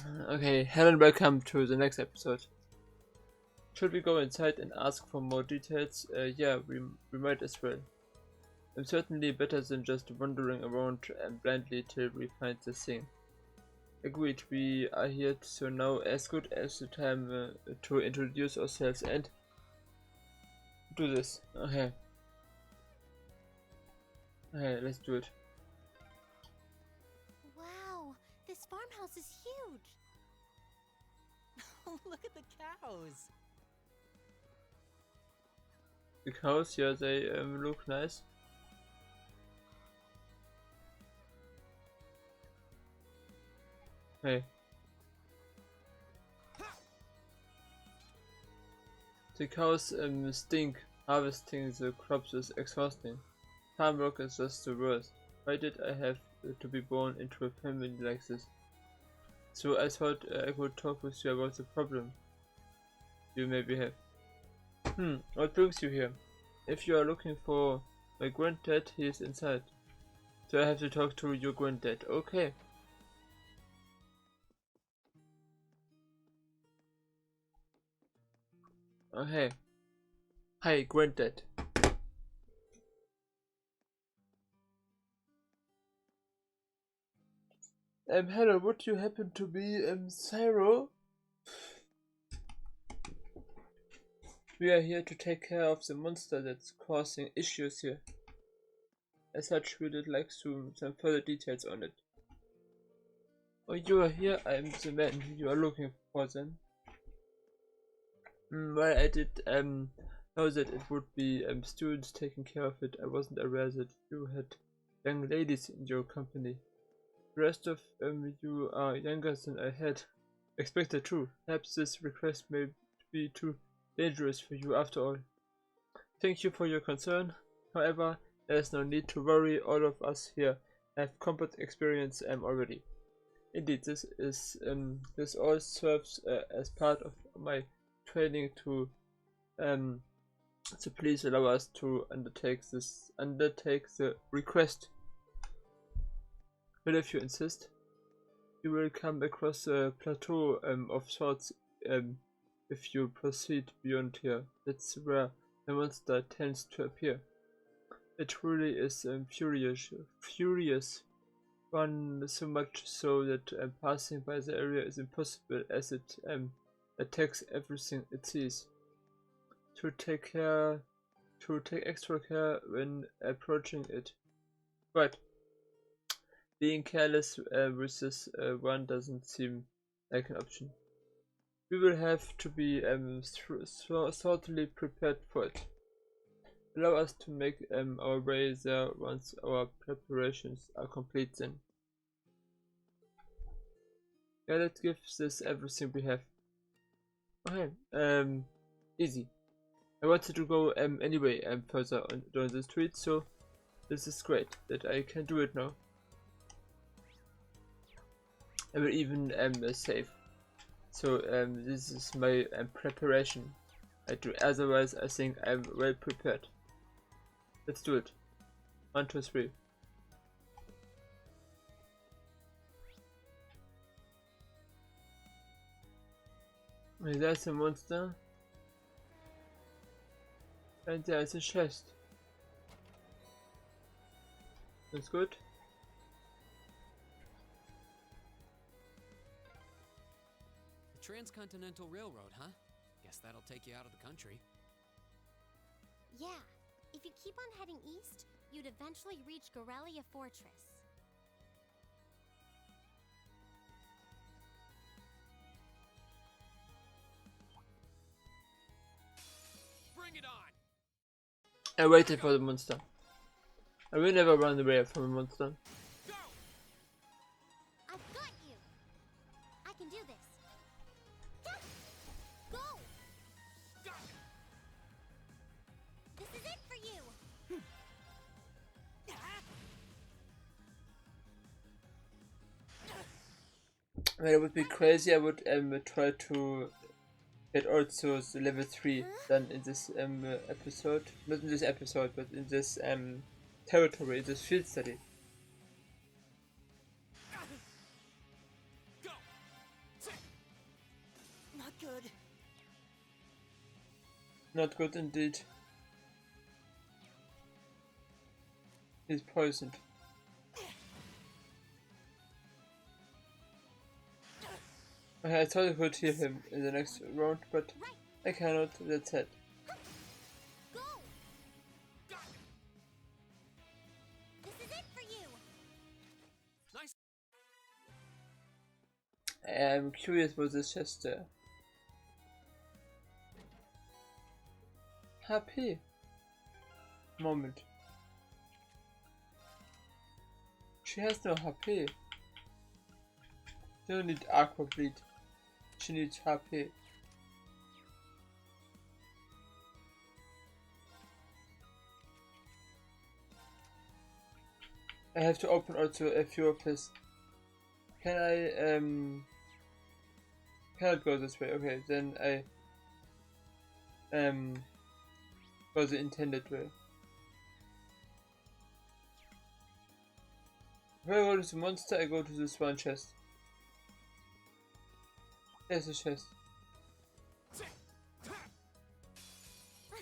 Okay, hello and welcome to the next episode. Should we go inside and ask for more details? Yeah, we might as well. I'm certainly better than just wandering around and blindly till we find the thing. Agreed, we are here, so now as good as the time to introduce ourselves and do this. Okay, let's do it. Wow, this farmhouse is huge. Look at the cows. The cows, yeah, they look nice. Hey. The cows stink. Harvesting the crops is exhausting. Farm work is just the worst. Why did I have to be born into a family like this? So I thought I could talk with you about the problem you maybe have. What brings you here? If you are looking for my granddad, he is inside. So I have to talk to your granddad. Okay. Okay. Hi, granddad. Hello, would you happen to be, Cyro? We are here to take care of the monster that's causing issues here. As such, we would like some further details on it. Oh, you are here? I am the man you are looking for then. Well, I did know that it would be students taking care of it. I wasn't aware that you had young ladies in your company. The rest of you are younger than I had expected too. Perhaps this request may be too dangerous for you after all. Thank you for your concern. However, there is no need to worry. All of us here have combat experience already. Indeed, this all serves as part of my training to so please allow us to undertake the request. But if you insist, you will come across a plateau of sorts if you proceed beyond here. That's where the monster tends to appear. It truly is furious one, so much so that passing by the area is impossible as it attacks everything it sees. To take extra care when approaching it. But being careless with this one doesn't seem like an option. We will have to be thoroughly prepared for it. Allow us to make our way there once our preparations are complete then. Yeah, let's give this everything we have. Okay, easy. I wanted to go anyway further down the street, so this is great that I can do it now. I will even save. So this is my preparation. Otherwise I think I'm well prepared. Let's do it. 1, 2, 3. Okay, there's a monster. And there's a chest. That's good. The Transcontinental Railroad, huh? Guess that'll take you out of the country. Yeah, if you keep on heading east, you'd eventually reach Gorelia Fortress. Bring it on! I waited for the monster. I will never run away from a monster. Go! I've got you! I can do this. Go! Go! This is it for you! When it would be crazy, I would try to get also the level 3 done in this episode. Not in this episode, but in this territory, this field study. Go! Not good indeed. He's poisoned. Okay, I thought I could heal him in the next round, but I cannot, that's it. Go! This is it for you! Nice. I'm curious what this chest there. HP. Moment. She has no HP. She don't need aqua bleed. She needs HP. I have to open also a few of his. Can I cannot go this way. Okay, then I go the intended way. If I go to the monster, I go to this one chest. There's a chest. Come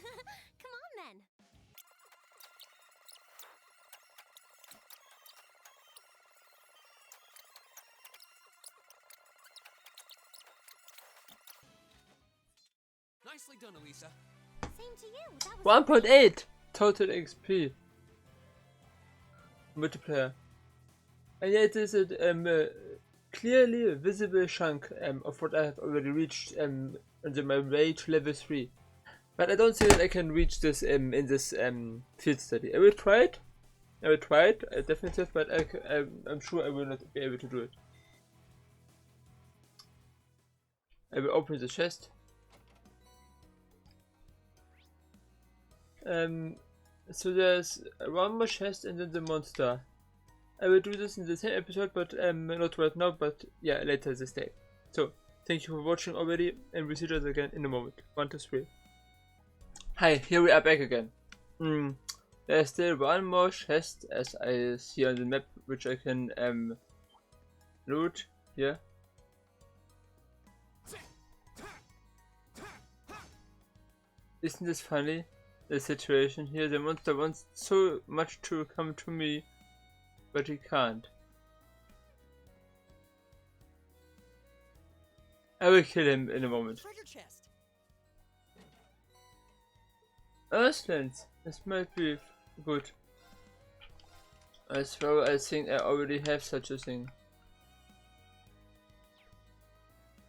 on then! Nicely done, Elisa. Same to you, that was 1.8 total XP. Multiplayer. And yet it is a clearly visible chunk of what I have already reached on my way to level 3. But I don't think that I can reach this in this field study. I will try it. Definitely, but I'm sure I will not be able to do it. I will open the chest. So there's one more chest and then the monster. I will do this in the same episode, but not right now, but yeah, later this day. So, thank you for watching already, and we'll see each other again in a moment. 1, 2, 3. Hi, here we are back again. There's still one more chest, as I see on the map, which I can loot here. Isn't this funny? The situation here, the monster wants so much to come to me, but he can't. I will kill him in a moment. Treasure chest. Earthlands, this might be good. As well, I think I already have such a thing.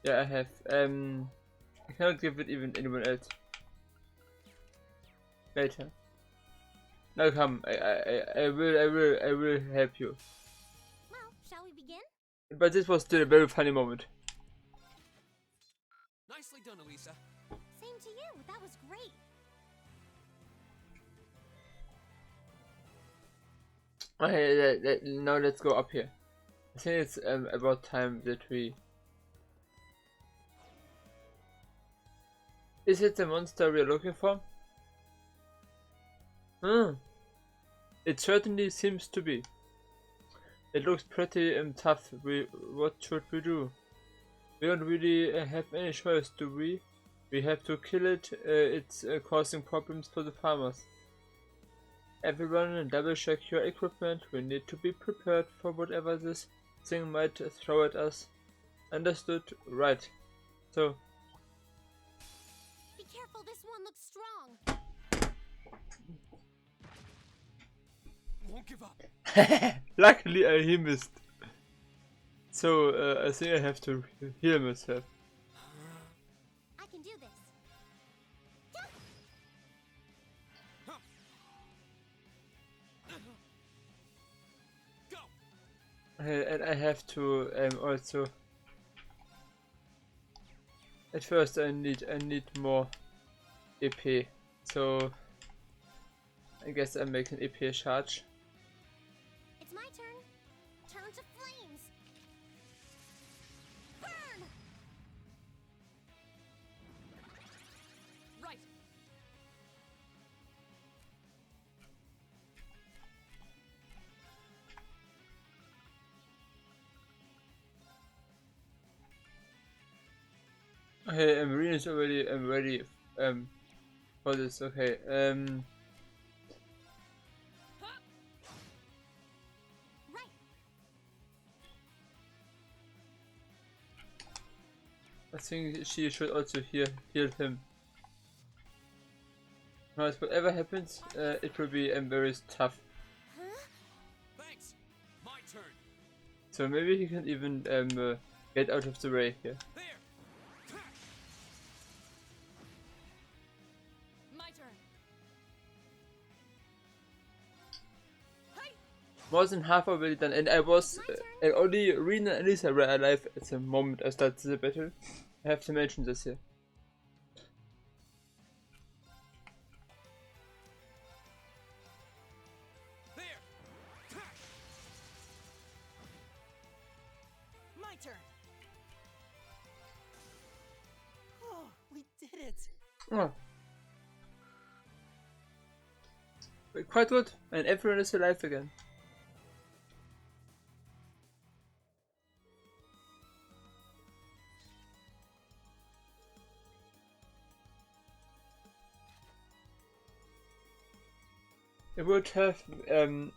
Yeah, I have. I cannot give it even anyone else. Later. Now come, I will help you. Well, shall we begin? But this was still a very funny moment. Nicely done, Elisa. Same to you, that was great. Okay, now let's go up here. I think it's about time that we... Is it the monster we're looking for? It certainly seems to be. It looks pretty tough. What should we do? We don't really have any choice, do we? We have to kill it. It's causing problems for the farmers. Everyone, double check your equipment. We need to be prepared for whatever this thing might throw at us. Understood? Right. So. Be careful, this one looks strong. Won't give up. Luckily he missed. So I think I have to heal myself. I can do this. Go. And I have to also. At first I need more EP. So I guess I make an EP charge. It's my turn. Turn to flames. Burn! Right. Okay, Marine is already ready. for this. Okay. Right. I think she should also heal him. Because whatever happens, it will be very tough. Thanks. My turn. So maybe he can even get out of the way here. There. My turn. More than half already done, and I was only Rena and Elisa were alive at the moment I started the battle. I have to mention this here. There. My turn. Oh, we did it. Oh. Quite good, and everyone is alive again. It would have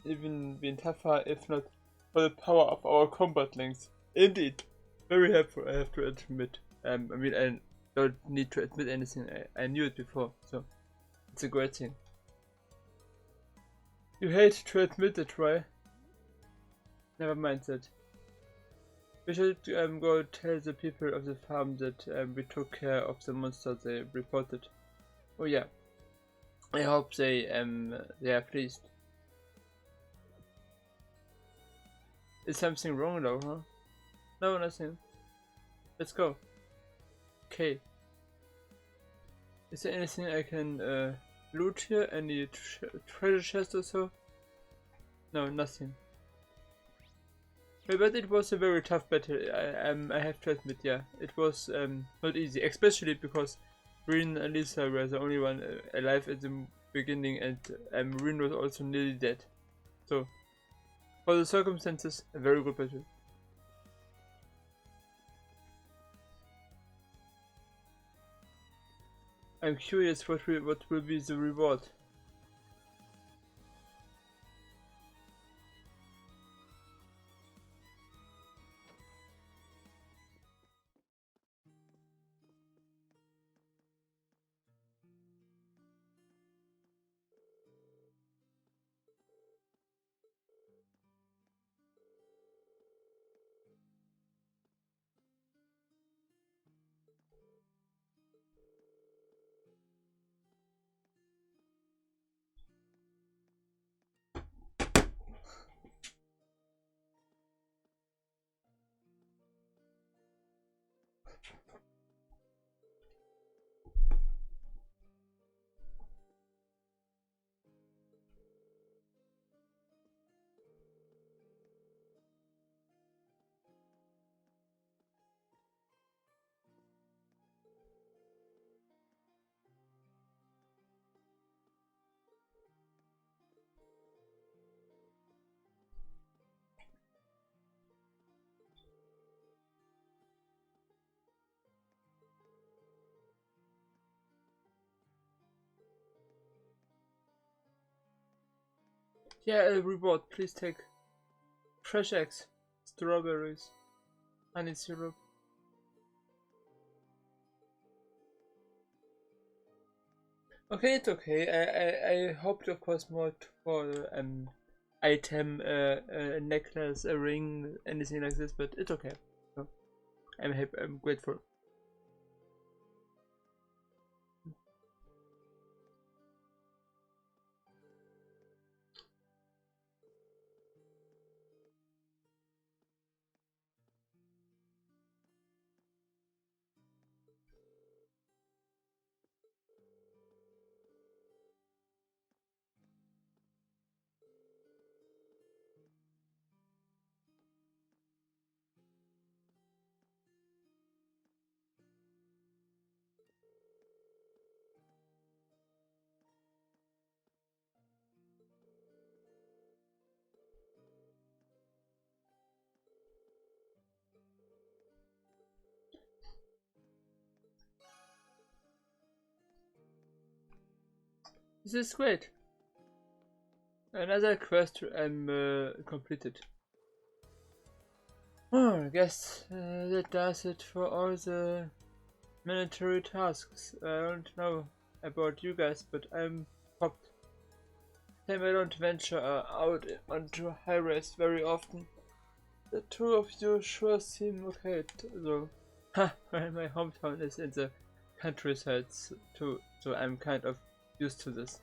even been tougher if not for the power of our combat links. Indeed, very helpful, I have to admit. I mean, I don't need to admit anything, I knew it before, so it's a great thing. You hate to admit it, right? Never mind that. We should go tell the people of the farm that we took care of the monster they reported. Oh yeah. I hope they are pleased. Is something wrong though, huh? No, nothing. Let's go. Okay. Is there anything I can loot here? Any treasure chest or so? No, nothing. But it was a very tough battle. I have to admit, yeah, it was not easy, especially because Rin and Lisa were the only one alive at the beginning, and Rin was also nearly dead. So, for the circumstances, a very good battle. I'm curious what will be the reward. Yeah, a reward. Please take fresh eggs, strawberries, honey syrup. Okay, it's okay. I hoped, of course, more for item, a necklace, a ring, anything like this, but it's okay. So, I'm happy. I'm grateful. This is great. Another quest completed. Oh, I guess that does it for all the mandatory tasks. I don't know about you guys, but I'm popped. Time I don't venture out onto highways very often. The two of you sure seem okay, though. Ha! Well, my hometown is in the countryside too, so I'm kind of used to this.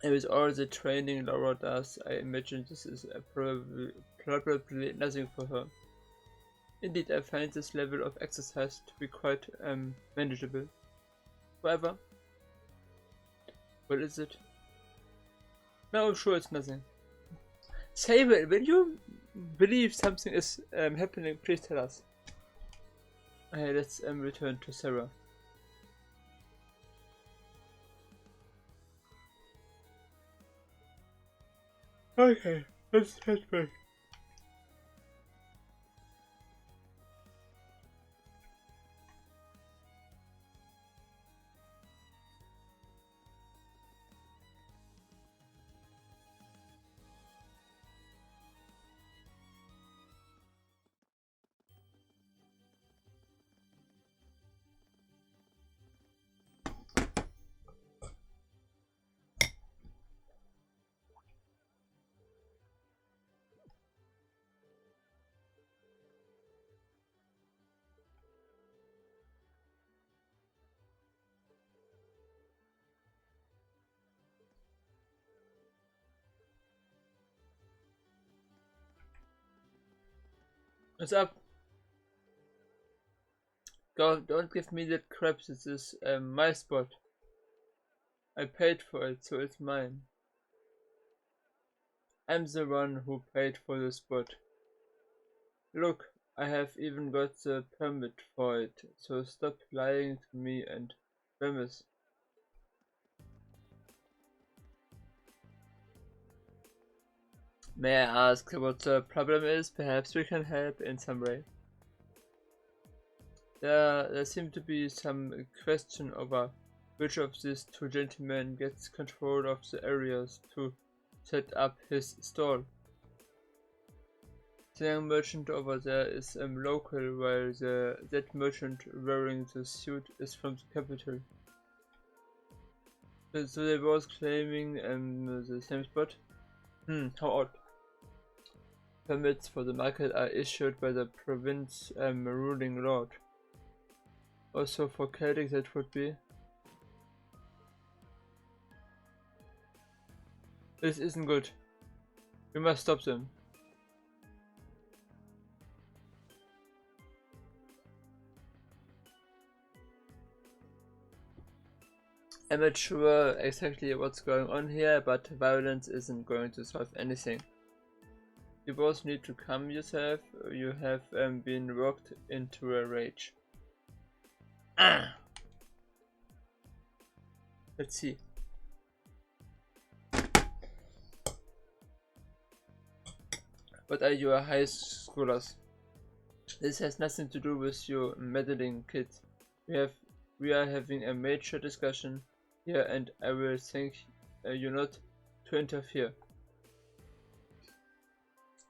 And with all the training Laura does, I imagine this is probably nothing for her. Indeed, I find this level of exercise to be quite manageable. However, what is it? No, I'm sure it's nothing. Sable, when you believe something is happening, please tell us. Okay, let's return to Sarah. Okay, let's head back. What's up? Don't give me that crap, this is my spot. I paid for it, so it's mine. I'm the one who paid for the spot. Look, I have even got the permit for it, so stop lying to me and Remus. May I ask what the problem is? Perhaps we can help in some way. There seemed to be some question over which of these two gentlemen gets control of the areas to set up his stall. The young merchant over there is local, while that merchant wearing the suit is from the capital. So they both claiming the same spot? How odd. Permits for the market are issued by the province ruling lord. Also for Celtic that would be. This isn't good. We must stop them. I'm not sure exactly what's going on here, but violence isn't going to solve anything. You both need to calm yourself. You have been worked into a rage. Let's see. What are your high schoolers? This has nothing to do with you meddling kids. We are having a major discussion here, and I will thank you not to interfere.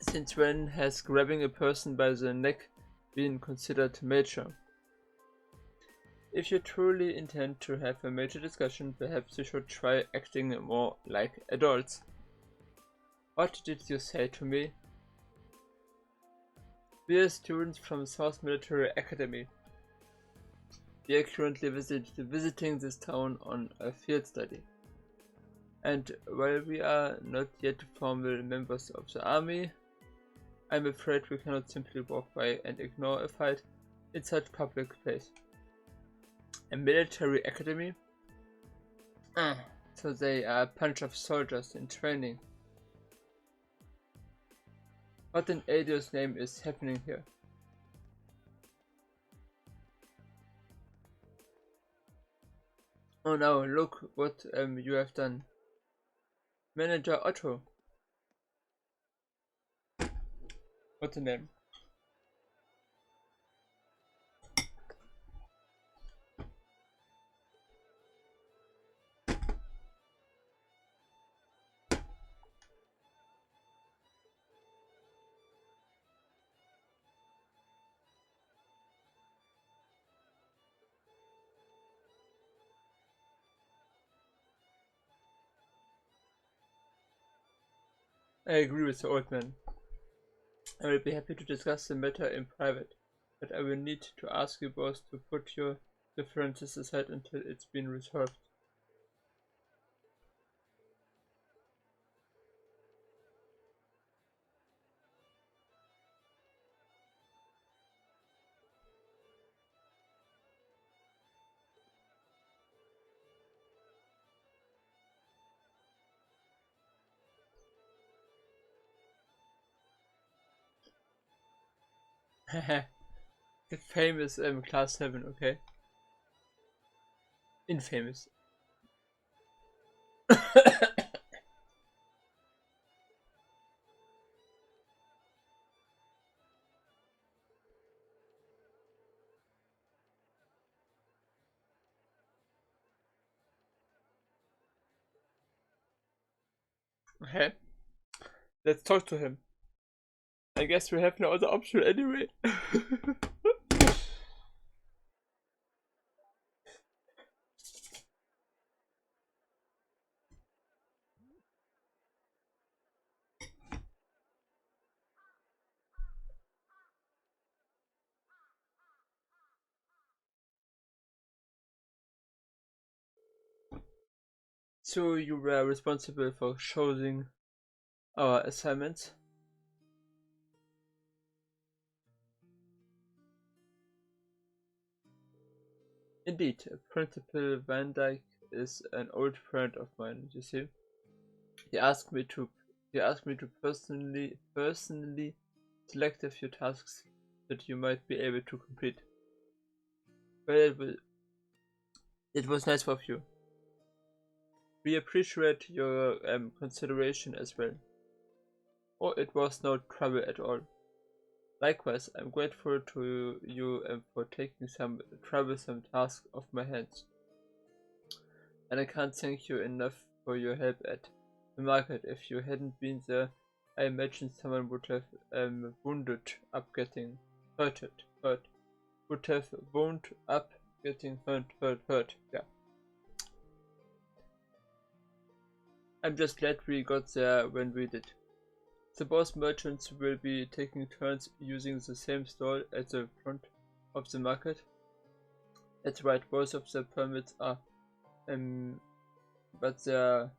Since when has grabbing a person by the neck been considered major? If you truly intend to have a major discussion, perhaps you should try acting more like adults. What did you say to me? We are students from South Military Academy. We are currently visiting this town on a field study. And while we are not yet formal members of the army, I'm afraid we cannot simply walk by and ignore a fight in such public place. A military academy? So they are a bunch of soldiers in training. What in Adio's name is happening here? Oh no, look what you have done. Manager Otto. What a name. I agree with the old man. I will be happy to discuss the matter in private, but I will need to ask you both to put your differences aside until it's been resolved. The famous class 7, okay? Infamous. Okay, let's talk to him. I guess we have no other option anyway. So you were responsible for choosing our assignments? Indeed, Principal Van Dyke is an old friend of mine, you see. He asked me to personally select a few tasks that you might be able to complete. Well, it was nice of you. We appreciate your consideration as well. Oh, it was no trouble at all. Likewise, I'm grateful to you for taking some troublesome tasks off my hands. And I can't thank you enough for your help at the market. If you hadn't been there, I imagine someone would have wounded up getting hurt. Would have wound up getting hurt. Yeah. I'm just glad we got there when we did. The both merchants will be taking turns using the same stall at the front of the market. That's right, both of the permits are, but their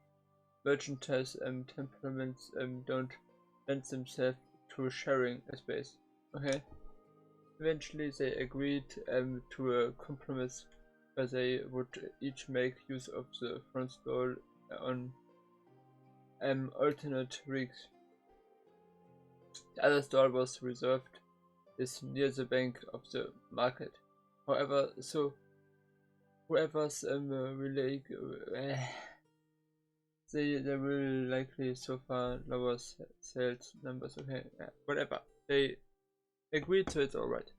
merchandise temperaments don't lend themselves to sharing a space. Okay. Eventually, they agreed to a compromise where they would each make use of the front stall on alternate weeks. The other stall was reserved is near the bank of the market. However, so whoever's relay they will likely so far lower sales numbers. Okay, yeah, whatever. They agreed to it, alright.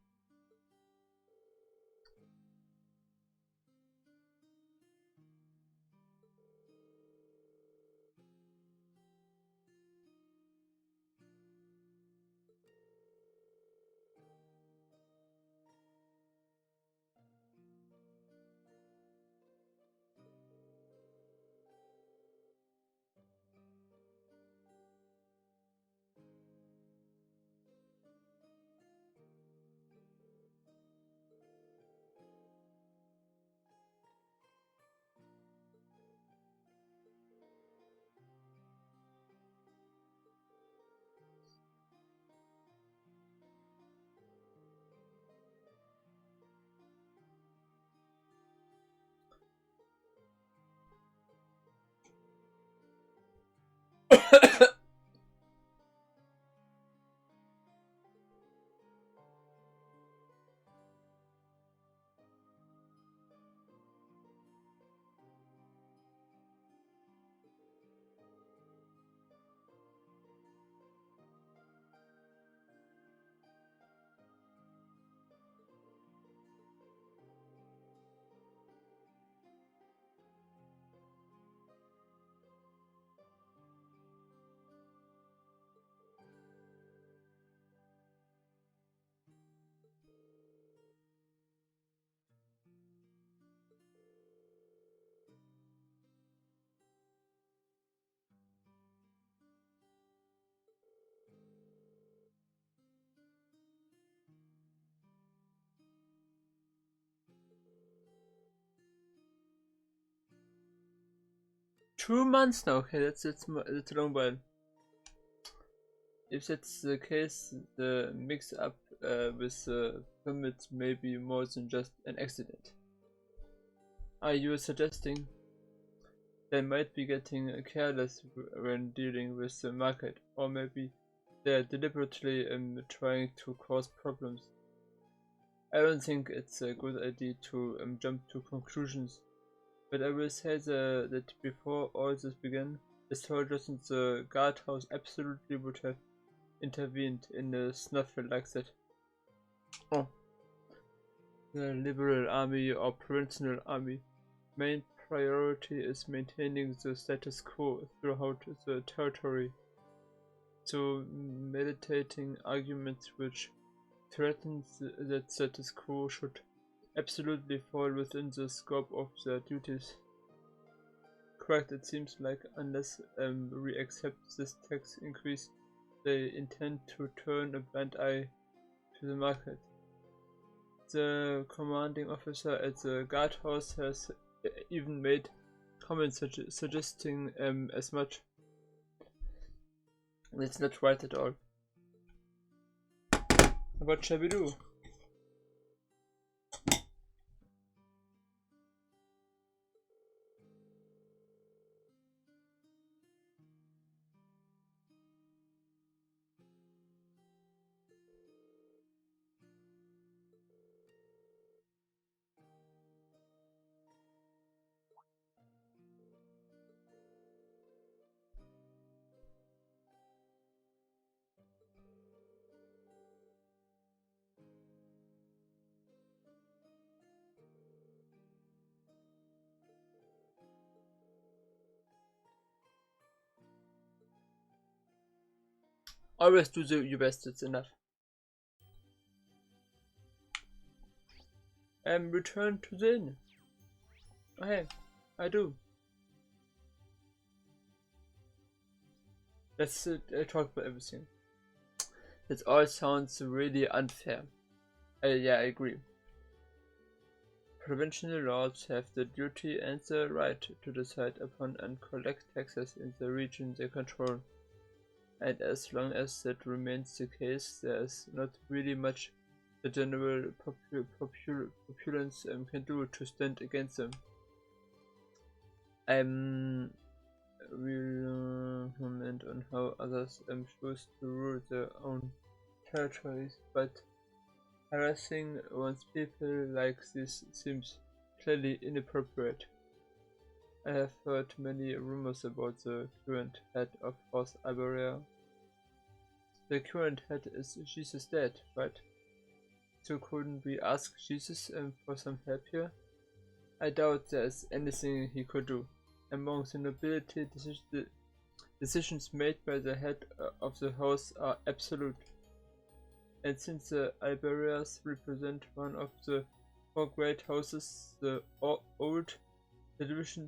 2 months now. Okay, that's a long while. If that's the case, the mix-up with the permit may be more than just an accident. Are you suggesting they might be getting careless when dealing with the market, or maybe they're deliberately trying to cause problems? I don't think it's a good idea to jump to conclusions, but I will say that before all this began, the soldiers in the guardhouse absolutely would have intervened in a snuffle like that. Oh, the Liberal Army or Provincial Army main priority is maintaining the status quo throughout the territory. So meditating arguments which threaten that status quo should absolutely fall within the scope of their duties. Correct, it seems like unless we accept this tax increase, they intend to turn a blind eye to the market. The commanding officer at the guardhouse has even made comments suggesting as much. That's not right at all. What shall we do? Always do your best, it's enough. Return to the inn. Okay, I do. Let's talk about everything. It all sounds really unfair. Yeah, I agree. Provincial lords have the duty and the right to decide upon and collect taxes in the region they control. And as long as that remains the case, there is not really much the general populace can do to stand against them. Will comment on how others choose to rule their own territories, but harassing one's people like this seems clearly inappropriate. I have heard many rumors about the current head of House Iberia. The current head is Jesus' dad, right? So couldn't we ask Jesus for some help here? I doubt there's anything he could do. Among the nobility, decisions made by the head of the house are absolute. And since the Iberias represent one of the 4 great houses, the old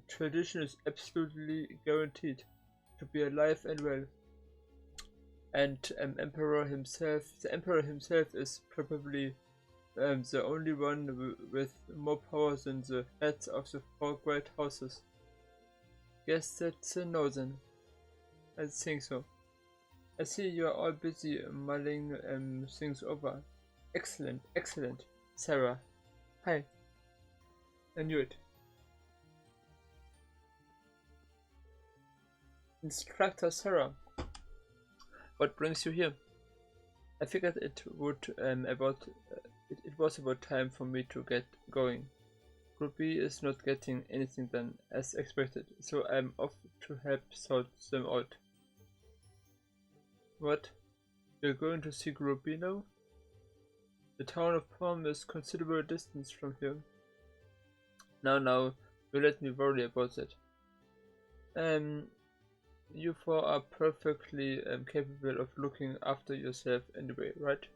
tradition is absolutely guaranteed to be alive and well. And the emperor himself is probably the only one with more power than the heads of the 4 great houses. Guess that's a no then. I think so. I see you are all busy mulling things over. Excellent, excellent. Sarah. Hi. I knew it. Instructor Sarah. What brings you here? I figured it was about time for me to get going. Group B is not getting anything done as expected, so I'm off to help sort them out. What? You're going to see Group B now? The town of Palm is considerable distance from here. Now, you let me worry about that. You 4 are perfectly capable of looking after yourself anyway, right?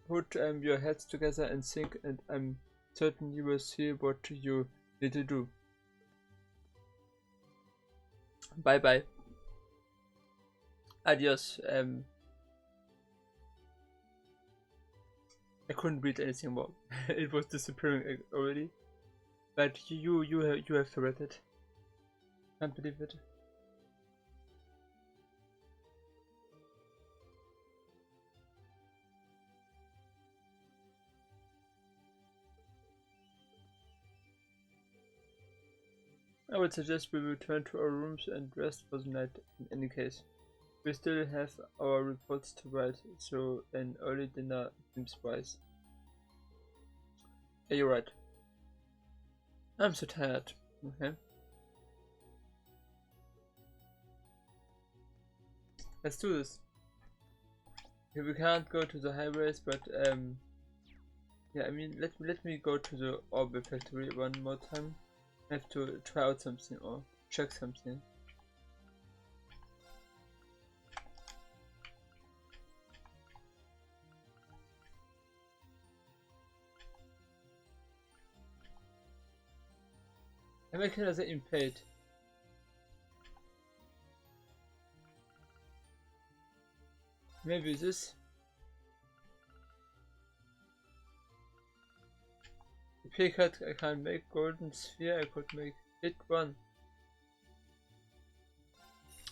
Put your heads together and think, and I'm certain you will see what you need to do. Bye bye. Adios. I couldn't read anything more. It was disappearing already. But you have to read it. Can't believe it. I would suggest we return to our rooms and rest for the night in any case. We still have our reports to write, so an early dinner seems wise. Yeah, you're right. I'm so tired. Okay. Let's do this. Okay, we can't go to the highways, but yeah, I mean, let me go to the Orbe factory one more time. I have to try out something or check something. I make another impate. Maybe this. Picard I can't make. Golden sphere I could make. Hit one.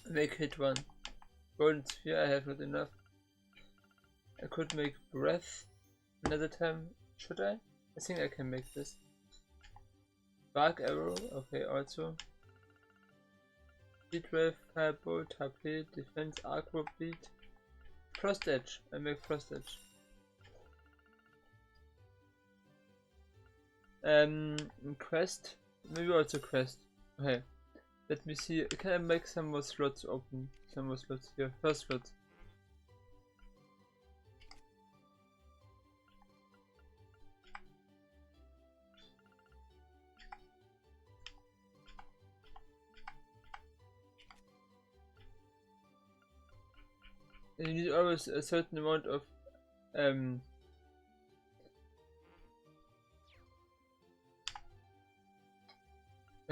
Make hit one. Golden sphere I have not enough. I could make breath another time. Should I? I think I can make this. Dark arrow, okay, also. Heat wave, firebolt, harpy, defense, aqua bleed. Frost edge, I make frost edge. Quest, maybe also quest. Okay, let me see. Can I make some more slots open? Some more slots here. First slot. You need always a certain amount of okay,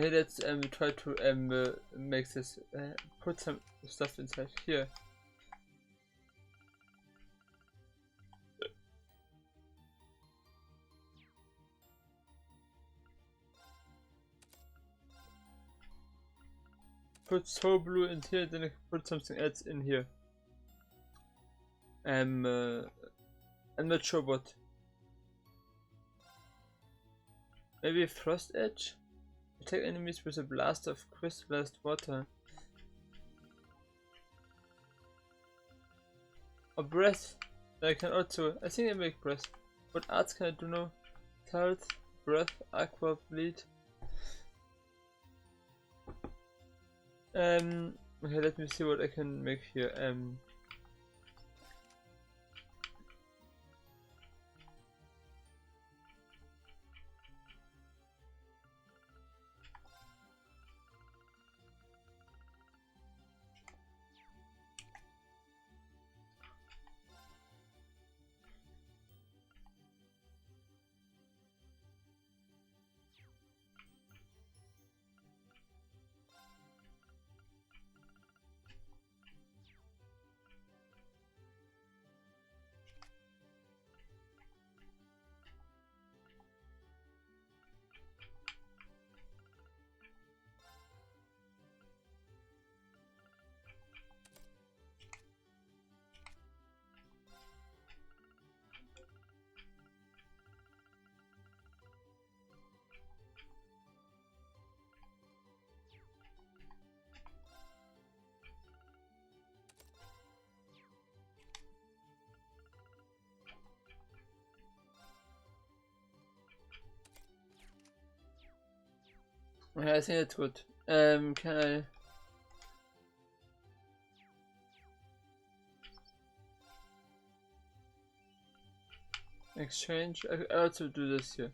let's try to make this put some stuff inside here. Put soul blue in here, then I can put something else in here. I'm not sure what. Maybe frost edge? Attack enemies with a blast of crystallized water. Or breath. I can also. I think I make breath. What arts can I do now? Health, breath, aqua, bleed. Okay, let me see what I can make here. Okay, I think that's good. Can I exchange? I also do this here.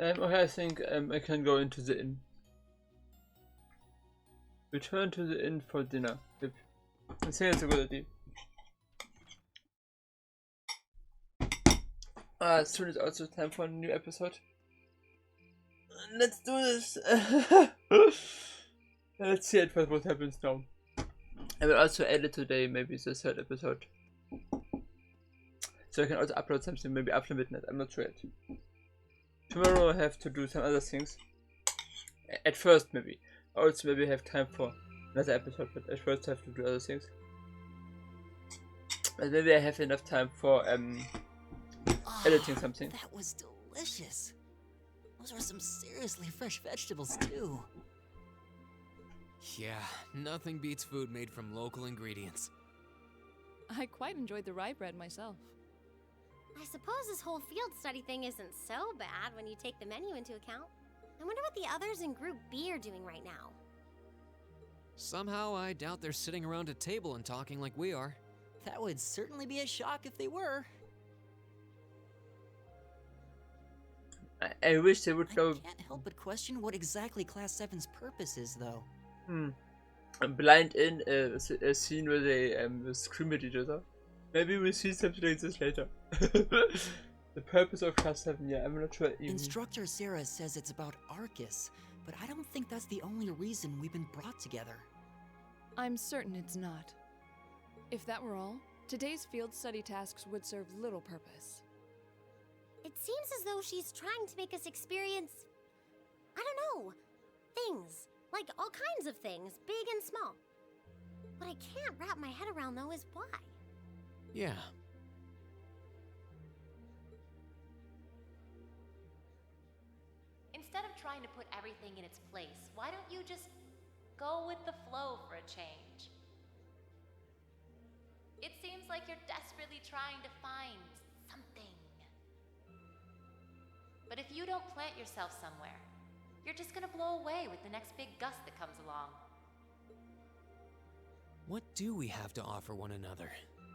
Okay, I think I can go into the inn. Return to the inn for dinner. Yep. I think it's a good idea. Soon is also time for a new episode. Let's do this. Let's see what happens now. I will also edit today, maybe the third episode. So I can also upload something maybe after midnight, I'm not sure yet. Tomorrow I have to do some other things. At first maybe. Also maybe I have time for another episode, but at first I have to do other things. But maybe I have enough time for editing something. That was delicious. Those were some seriously fresh vegetables too. Yeah, nothing beats food made from local ingredients. I quite enjoyed the rye bread myself. I suppose this whole field study thing isn't so bad when you take the menu into account. I wonder what the others in Group B are doing right now. Somehow, I doubt they're sitting around a table and talking like we are. That would certainly be a shock if they were. I wish they would I go can't help but question what exactly Class 7's purpose is, though. blind in a scene where they scream at each other. Maybe we'll see something like this later. The purpose of Class 7, yeah, I'm not sure even. Instructor Sarah says it's about Arcus, but I don't think that's the only reason we've been brought together. I'm certain it's not. If that were all, today's field study tasks would serve little purpose. It seems as though she's trying to make us experience, I don't know, things. Like all kinds of things, big and small. What I can't wrap my head around though is why. Yeah. Instead of trying to put everything in its place, why don't you just go with the flow for a change? It seems like you're desperately trying to find something. But if you don't plant yourself somewhere, you're just gonna blow away with the next big gust that comes along. What do we have to offer one another,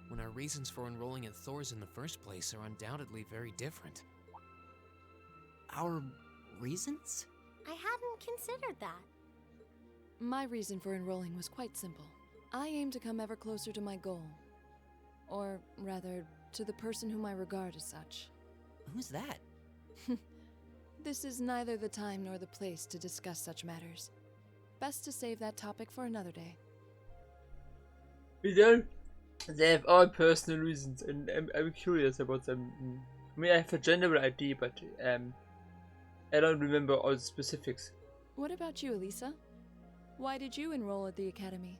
when our reasons for enrolling at Thor's in the first place are undoubtedly very different? Our reasons? I hadn't considered that. My reason for enrolling was quite simple. I aim to come ever closer to my goal. Or rather, to the person whom I regard as such. Who's that? This is neither the time nor the place to discuss such matters. Best to save that topic for another day. You know, they have all personal reasons, and I'm curious about them. I mean, I have a general idea, but I don't remember all the specifics. What about you, Elisa? Why did you enroll at the academy?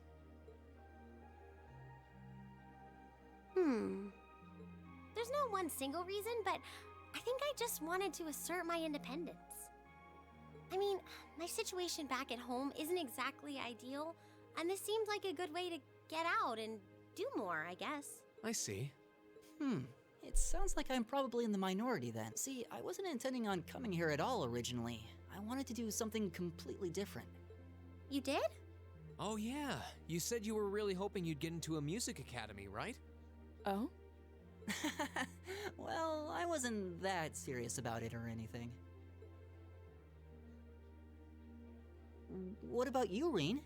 There's no one single reason, but I think I just wanted to assert my independence. I mean, my situation back at home isn't exactly ideal, and this seemed like a good way to get out and do more, I guess. I see. It sounds like I'm probably in the minority then. See, I wasn't intending on coming here at all originally. I wanted to do something completely different. You did? Oh yeah, you said you were really hoping you'd get into a music academy, right? Oh? Well, I wasn't that serious about it or anything. What about you, Reen?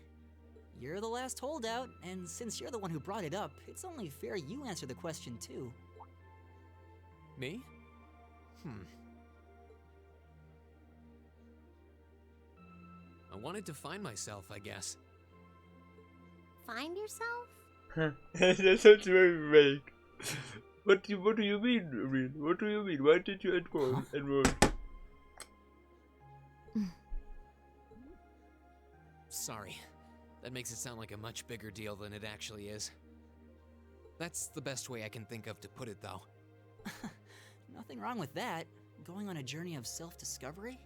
You're the last holdout, and since you're the one who brought it up, it's only fair you answer the question too. Me? I wanted to find myself, I guess. Find yourself? That sounds very vague. What do you mean, Reen? What do you mean? Why did you enroll? Sorry. That makes it sound like a much bigger deal than it actually is. That's the best way I can think of to put it, though. Nothing wrong with that. Going on a journey of self-discovery?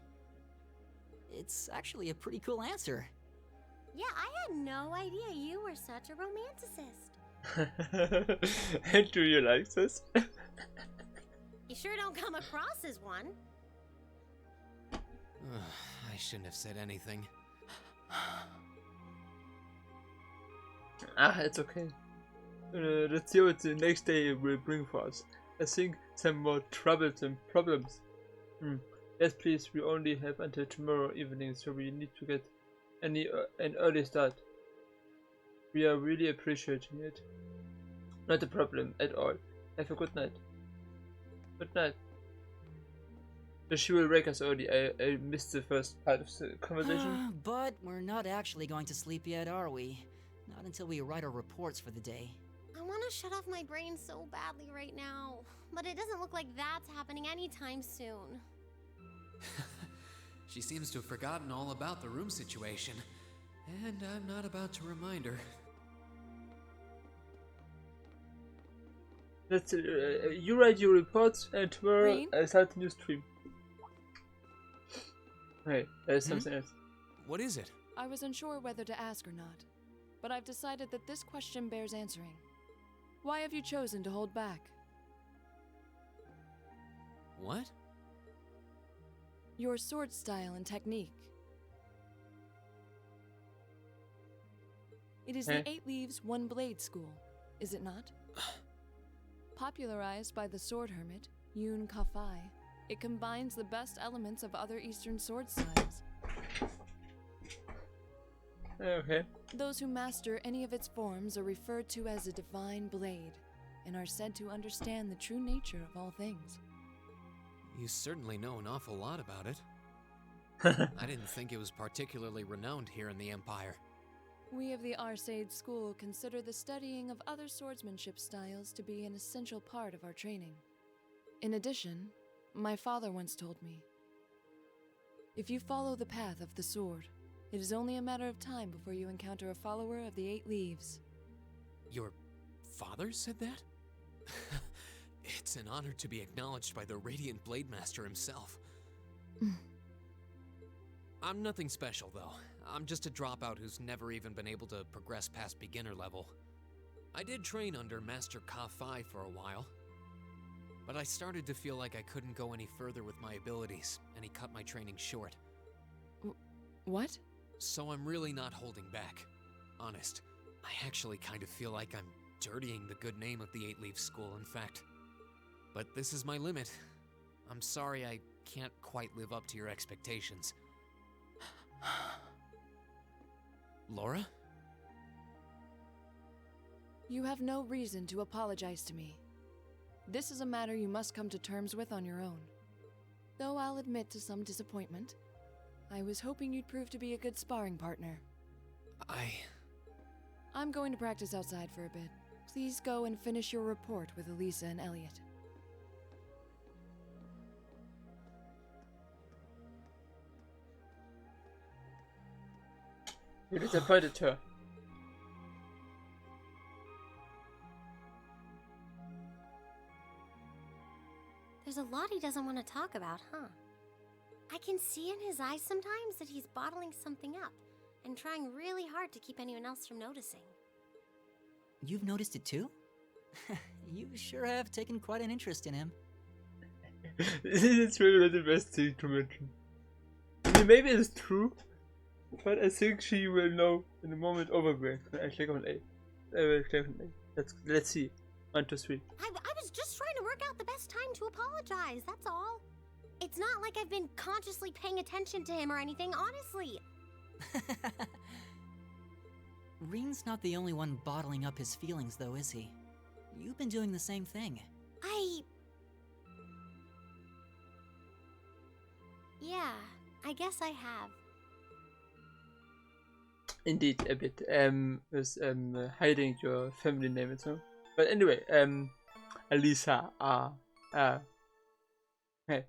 It's actually a pretty cool answer. Yeah, I had no idea you were such a romanticist. And do you like this? You sure don't come across as one. I shouldn't have said anything. It's okay. Let's see what the next day will bring for us. I think some more troublesome problems. Yes, please, we only have until tomorrow evening, so we need to get an early start. We are really appreciating it. Not a problem at all. Have a good night. Good night. So she will wake us early. I missed the first part of the conversation. But we're not actually going to sleep yet, are we? Not until we write our reports for the day. I want to shut off my brain so badly right now, but it doesn't look like that's happening anytime soon. She seems to have forgotten all about the room situation, and I'm not about to remind her. Let's you write your reports and tomorrow Green? I start a new stream. Hey, there's something else. What is it? I was unsure whether to ask or not, but I've decided that this question bears answering. Why have you chosen to hold back? What? Your sword style and technique. It is the 8 Leaves, 1 Blade school, is it not? Popularized by the sword hermit, Yun Ka-Fai, it combines the best elements of other Eastern sword styles. Okay. Those who master any of its forms are referred to as a divine blade, and are said to understand the true nature of all things. You certainly know an awful lot about it. I didn't think it was particularly renowned here in the Empire. We of the Arcade School consider the studying of other swordsmanship styles to be an essential part of our training. In addition, my father once told me, if you follow the path of the sword, it is only a matter of time before you encounter a follower of the 8 Leaves. Your father said that? It's an honor to be acknowledged by the Radiant Blade Master himself. I'm nothing special, though. I'm just a dropout who's never even been able to progress past beginner level. I did train under Master Ka-Fai for a while, but I started to feel like I couldn't go any further with my abilities, and he cut my training short. What? So I'm really not holding back. Honest, I actually kind of feel like I'm dirtying the good name of the 8 Leaf School, in fact. But this is my limit. I'm sorry I can't quite live up to your expectations. Laura? You have no reason to apologize to me. This is a matter you must come to terms with on your own. Though I'll admit to some disappointment, I was hoping you'd prove to be a good sparring partner. I'm going to practice outside for a bit. Please go and finish your report with Elisa and Elliot. You disappointed her. There's a lot he doesn't want to talk about, huh? I can see in his eyes sometimes that he's bottling something up and trying really hard to keep anyone else from noticing. You've noticed it too? You sure have taken quite an interest in him. It's really not the best thing to mention. I mean, maybe it's true, but I think she will know in the moment overbreak when I click on A. I will click on A. Let's see. 1, 2, 3. I was just trying to work out the best time to apologize, that's all. It's not like I've been consciously paying attention to him or anything, honestly. Reen's not the only one bottling up his feelings, though, is he? You've been doing the same thing. Yeah, I guess I have. Indeed, a bit. With hiding your family name and so. But anyway, Elisa. Hey.